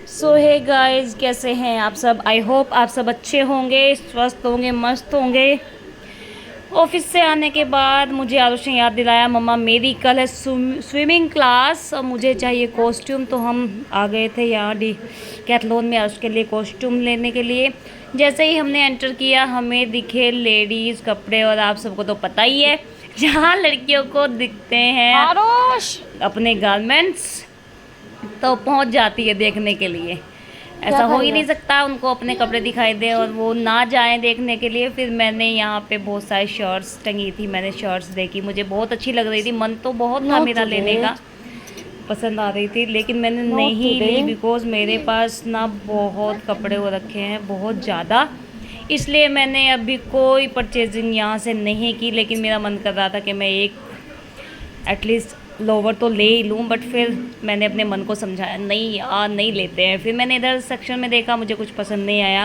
सो hey guys, कैसे हैं आप सब। आई होप आप सब अच्छे होंगे, स्वस्थ होंगे, मस्त होंगे। ऑफिस से आने के बाद मुझे आरुष ने याद दिलाया, मम्मा मेरी कल है स्विमिंग क्लास और मुझे चाहिए कॉस्ट्यूम। तो हम आ गए थे यहाँ कैथलॉन में आरुष के लिए कॉस्ट्यूम लेने के लिए। जैसे ही हमने एंटर किया हमें दिखे लेडीज़ कपड़े, और आप सबको तो पता ही है जहाँ लड़कियों को दिखते हैं आरुष अपने गारमेंट्स तो पहुंच जाती है देखने के लिए। ऐसा क्या हो ही खाएगा? नहीं सकता उनको अपने कपड़े दिखाई दे और वो ना जाएं देखने के लिए। फिर मैंने यहाँ पे बहुत सारी शर्ट्स टंगी थी, मैंने शर्ट्स देखी, मुझे बहुत अच्छी लग रही थी। मन तो बहुत था नो मेरा लेने टुडे, का, पसंद आ रही थी, लेकिन मैंने नो नहीं टुडे। ली बिकॉज मेरे पास ना बहुत कपड़े हो रखे हैं, बहुत ज़्यादा। इसलिए मैंने अभी कोई परचेजिंग यहाँ से नहीं की। लेकिन मेरा मन कर रहा था कि मैं एक एटलीस्ट लोवर तो ले ही लूँ, बट फिर मैंने अपने मन को समझाया नहीं यार नहीं लेते हैं। फिर मैंने इधर सेक्शन में देखा, मुझे कुछ पसंद नहीं आया।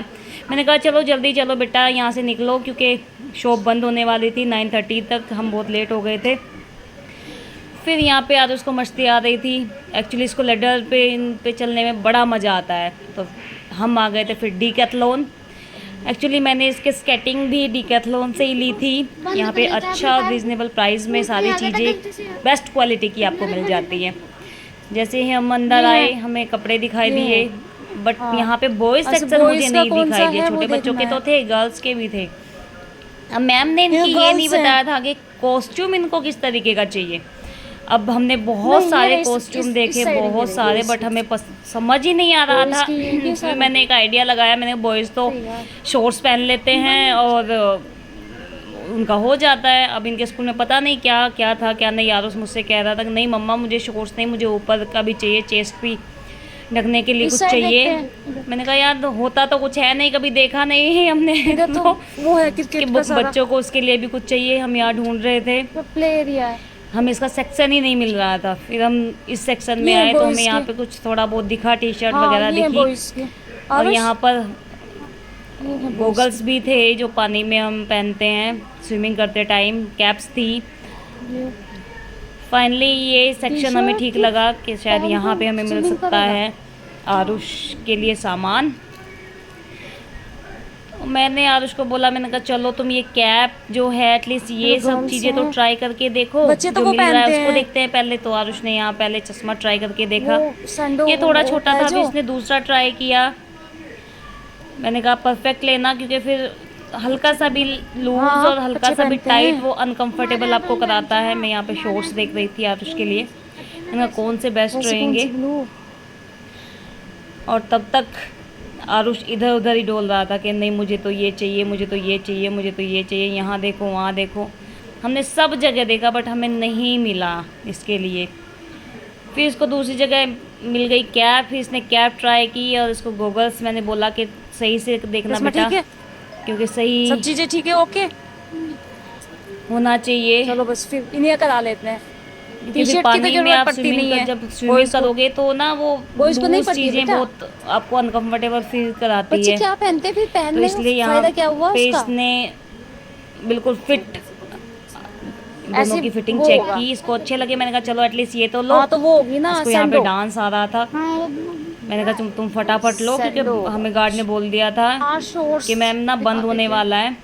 मैंने कहा चलो जल्दी चलो बेटा यहाँ से निकलो, क्योंकि शॉप बंद होने वाली थी 9:30 तक, हम बहुत लेट हो गए थे। फिर यहाँ पे आज उसको मस्ती आ रही थी। एक्चुअली इसको लेडर पे इन पे चलने में बड़ा मज़ा आता है, तो हम आ गए थे फिर डीकैथलॉन। एक्चुअली मैंने इसके स्केटिंग भी डीकैथलॉन से ही ली थी। यहाँ पे अच्छा रीज़नेबल प्राइस में सारी चीज़ें बेस्ट क्वालिटी की आपको मिल जाती हैं। जैसे ही हम अंदर आए हमें कपड़े दिखाई ये दिए, है। बट हाँ, यहाँ पे बॉयज़ अच्छा सेक्शन मुझे बॉयज का नहीं कौन सा दिखाई दिए। है वो छोटे बच्चों देखना के तो है। थे, गर्ल्स के भी थे। अब मैम ने ये इनकी ये नहीं गर्ल्स हैं। बताया था कि कॉस्ट्यूम इनको किस तरीके का चाहिए। अब हमने बहुत नहीं, ये सारे रही कॉस्ट्यूम इस देखे, साइड ये बहुत रही, ये सारे, बट इसकी हमें समझ ही नहीं आ रहा बॉयज था। की ये फिर सारी मैंने एक आइडिया लगाया, मैंने बॉयज़ तो सही यार। शॉर्ट्स पहन लेते हैं और उनका हो जाता है। अब इनके स्कूल में पता नहीं क्या क्या था क्या नहीं। यार मुझसे कह रहा था कि नहीं मम्मा मुझे शॉर्ट्स नहीं, मुझे ऊपर का भी चाहिए, चेस्ट भी ढकने के लिए इस कुछ साइड देखते चाहिए। हैं। मैंने कहा यार होता तो कुछ है नहीं, कभी देखा नहीं है हमने इधर तो तो वो है कि क्रिकेट का सारा बच्चों को उसके लिए भी कुछ चाहिए। हम यहाँ ढूंढ रहे थे, प्ले एरिया है। हमें इसका सेक्शन ही नहीं मिल रहा था। फिर हम इस सेक्शन में ये है आए तो हमें बॉयज यहाँ के। पे कुछ थोड़ा बहुत दिखा, टी शर्ट हाँ वगैरह ये है दिखी। बॉयज के। और आरुष यहाँ पर ये है बॉयज गोगल्स भी थे जो पानी में हम पहनते हैं स्विमिंग करते टाइम, कैप्स थी। के। ये फाइनली ये टी सेक्शन हमें ठीक शर्ट लगा कि शायद पहन यहाँ पे हमें के मिल स्विमिंग सकता करेगा। है आरुष के लिए सामान। मैंने आरुष को बोला, मैंने कहा चलो तुम ये कैप जो है एटलीस्ट ये सब गर्ल्स चीज़ें तो हैं, ट्राई करके देखो, बच्चे तो जो वो मिल रहा है पहनते उसको हैं देखते हैं पहले। तो आरुष ने यहाँ पहले चश्मा ट्राई करके वो देखा, सैंडो ये थोड़ा होता छोटा है था, फिर जो। इसने दूसरा ट्राई किया। मैंने कहा परफेक्ट लेना, क्योंकि फिर हल्का सा भी लूज हाँ और हल्का बच्चे सा भी पहनते टाइट हैं। वो अनकंफर्टेबल आपको कराता है। मैं यहाँ पे शॉर्ट्स देख रही थी आरुष के लिए, मैंने कहा कौन से बेस्ट वैसे कौन रहेंगे। सी ब्लू? और तब तक आरुष इधर उधर ही डोल रहा था कि नहीं मुझे तो ये चाहिए, मुझे तो ये चाहिए, मुझे तो ये चाहिए, यहाँ देखो वहाँ देखो। हमने सब जगह देखा बट हमें नहीं मिला इसके लिए। फिर इसको दूसरी जगह मिल गई कैप, फिर इसने कैप ट्राई की और इसको गॉगल्स, मैंने बोला कि सही से देखना चश्मा बेटा, ठीक है, क्योंकि सही सब चीजें ठीक है, ओके। होना चाहिए। चलो बस फिर इन्हें करा लेते हैं। क्योंकि टी फिर शर्ट की तो पानी में जरूरत आप पड़ती स्विमिंग नहीं कर है। जब स्विमिंग बॉयज को करोगे तो ना वो बॉयज को नहीं लूज पड़ती है चीज़ें बेटा। बहुत आपको अनकंफर्टेबल फील कराती बच्चे है। क्या पहनते हैं फिर तो पहनने इसलिए का यहाँ फायदा क्या हुआ पे उसका? इसने बिल्कुल फिट दोनों ऐसी की फिटिंग वो चेक होगा। की, इसको अच्छे लगे। मैंने कहा चलो एटलीस्ट ये तो लो। हाँ तो वो होगी ना इसको यहाँ पे सैंडो। डांस आ रहा था, मैंने कहा तुम फटाफट लो, सैंडो क्योंकि हमें गार्ड ने बोल दिया था हाँ शॉर्ट्स कि मैम ना बंद होने वाला है।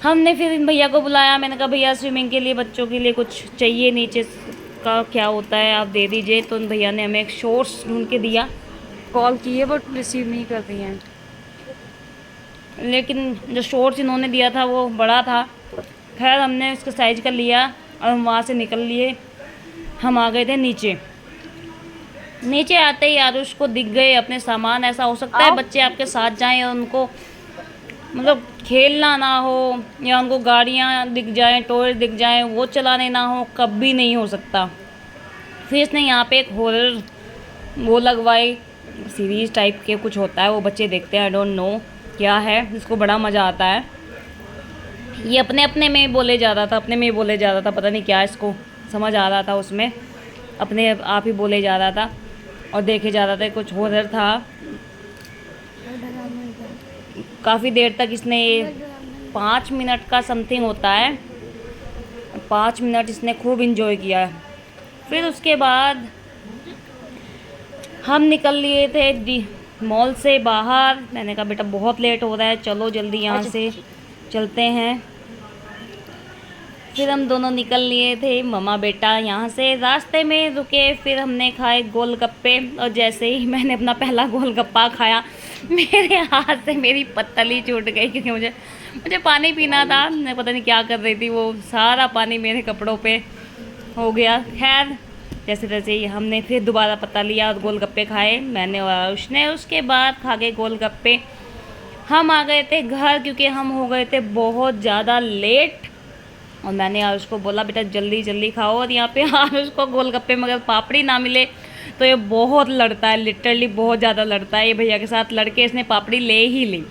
हमने फिर इन भैया को बुलाया, मैंने कहा भैया स्विमिंग के लिए बच्चों के लिए कुछ चाहिए, नीचे का क्या होता है आप दे दीजिए। तो उन भैया ने हमें एक शॉर्ट्स ढूंढ के दिया, कॉल किए बट रिसीव नहीं कर रही हैं। लेकिन जो शॉर्ट्स इन्होंने दिया था वो बड़ा था। खैर हमने उसका साइज का लिया और हम वहाँ से निकल लिए। हम आ गए थे नीचे। नीचे आते ही आरुष को दिख गए अपने सामान। ऐसा हो सकता है बच्चे आपके साथ जाएं और उनको मतलब खेलना ना हो, या उनको गाड़ियाँ दिख जाएं, टॉय दिख जाएं, वो चलाने ना हो, कभी नहीं हो सकता। फिर इसने यहाँ पे एक हॉरर वो लगवाई, सीरीज़ टाइप के कुछ होता है, वो बच्चे देखते हैं, आई डोंट नो क्या है, जिसको बड़ा मज़ा आता है। ये अपने अपने में बोले जा रहा था, अपने में बोले जा रहा था, पता नहीं क्या इसको समझ आ रहा था, उसमें अपने आप ही बोले जा रहा था और देखे जा रहा था। कुछ हॉरर था, काफ़ी देर तक इसने 5 मिनट का समथिंग होता है, 5 मिनट इसने खूब इंजॉय किया। फिर उसके बाद हम निकल लिए थे मॉल से बाहर। मैंने कहा बेटा बहुत लेट हो रहा है, चलो जल्दी यहाँ से चलते हैं। फिर हम दोनों निकल लिए थे मम्मा बेटा यहाँ से। रास्ते में रुके, फिर हमने खाए गोलगप्पे, और जैसे ही मैंने अपना पहला गोलगप्पा खाया मेरे हाथ से मेरी पत्तली छूट गई, क्योंकि मुझे पानी पीना था। मैं पता नहीं क्या कर रही थी, वो सारा पानी मेरे कपड़ों पे हो गया। खैर जैसे तैसे ही हमने फिर दोबारा पत्ता लिया और गोलगप्पे खाए, मैंने और उसने। उसके बाद खा के गोलगप्पे हम आ गए थे घर, क्योंकि हम हो गए थे बहुत ज़्यादा लेट। और मैंने आरुष को बोला बेटा जल्दी जल्दी खाओ। और यहाँ पे आरुष को गोलगप्पे मगर पापड़ी ना मिले तो ये बहुत लड़ता है, लिटरली बहुत ज़्यादा लड़ता है। ये भैया के साथ लड़के इसने पापड़ी ले ही ली।